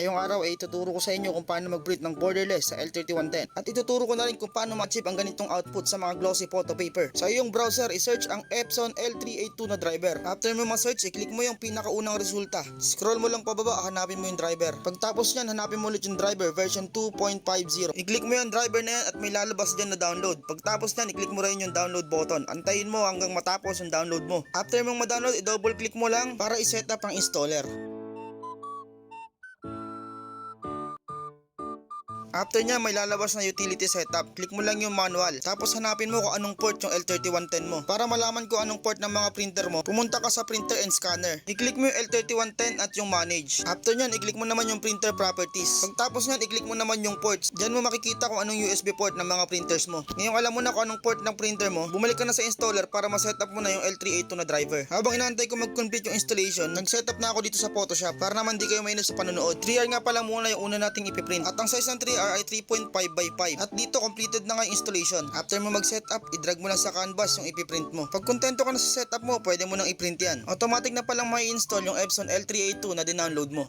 Ngayong araw ay ituturo ko sa inyo kung paano mag-print ng borderless sa L3110 at ituturo ko na rin kung paano ma-achieve ang ganitong output sa mga glossy photo paper. Sa iyong browser, i-search ang Epson L382 na driver. After mo ma-search, i-click mo yung pinakaunang resulta. Scroll mo lang pababa, hanapin mo yung driver. Pagtapos yan, hanapin mo ulit yung driver version 2.50. I-click mo yung driver na yan at may lalabas dyan na download. Pagtapos yan, i-click mo rin yung download button. Antayin mo hanggang matapos yung download mo. After mong ma-download, i-double click mo lang para i-set up ang installer. After nya may lalabas na utility setup, click mo lang yung manual. Tapos hanapin mo kung anong port yung L3110 mo. Para malaman kung anong port ng mga printer mo, pumunta ka sa printer and scanner. I-click mo yung L3110 at yung manage. After nyan, i-click mo naman yung printer properties. Pagtapos nyan, i-click mo naman yung ports. Diyan mo makikita kung anong USB port ng mga printers mo. Ngayong alam mo na kung anong port ng printer mo, bumalik ka na sa installer para ma-setup mo na yung L382 na driver. Habang inaantay ko mag-complete yung installation, nag-setup na ako dito sa Photoshop para naman di kayo mainis sa panonood. 3R nga pala muna yung una nating ipiprint. At ang size ng 3R ay 3.5 by 5 at dito completed na nga yung installation. After mo mag-setup, i-drag mo lang sa canvas yung ipiprint mo. Pag kontento ka na sa setup mo, pwede mo nang i-print yan. Automatic na palang may install yung Epson L382 na dinownload mo.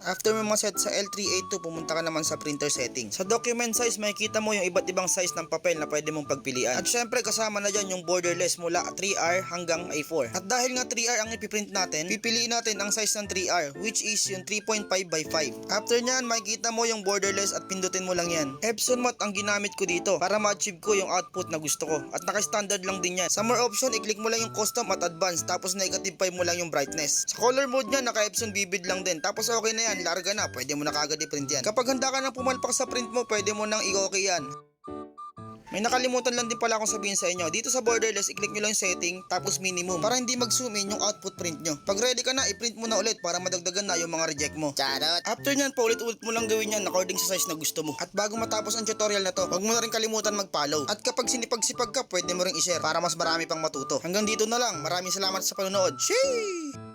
After mo ma-set sa L382, pumunta ka naman sa printer settings. Sa document size, makikita mo yung iba't ibang size ng papel na pwede mong pagpilian. At syempre kasama na dyan yung borderless mula 3R hanggang A4. At dahil nga 3R ang ipiprint natin, pipiliin natin ang size ng 3R, which is yung 3.5 by 5. After nyan, makikita mo yung borderless at pindutin mo lang yan. Epson Matte ang ginamit ko dito para ma-achieve ko yung output na gusto ko. At naka-standard lang din yan. Sa more option, i-click mo lang yung custom at advanced, tapos negative 5 mo lang yung brightness. Sa color mode nya, naka-Epson Vivid lang din. Tapos okay na yan. Larga na, pwede mo na kagad i-print yan. Kapag handa ka nang pumalpak sa print mo, pwede mo nang i-okay yan. May nakalimutan lang din pala akong sabihin sa inyo. Dito sa borderless, i-click nyo lang yung setting, tapos minimum, para hindi mag-zoom in yung output print nyo. Pag ready ka na, i-print mo na ulit para madagdagan na yung mga reject mo. Charot! After nyan, paulit-ulit mo lang gawin yan according sa size na gusto mo. At bago matapos ang tutorial na to, huwag mo na rin kalimutan mag-follow. At kapag sinipag-sipag ka, pwede mo rin i-share para mas marami pang matuto. Hanggang dito na lang. Maraming salamat sa panonood. Sheesh!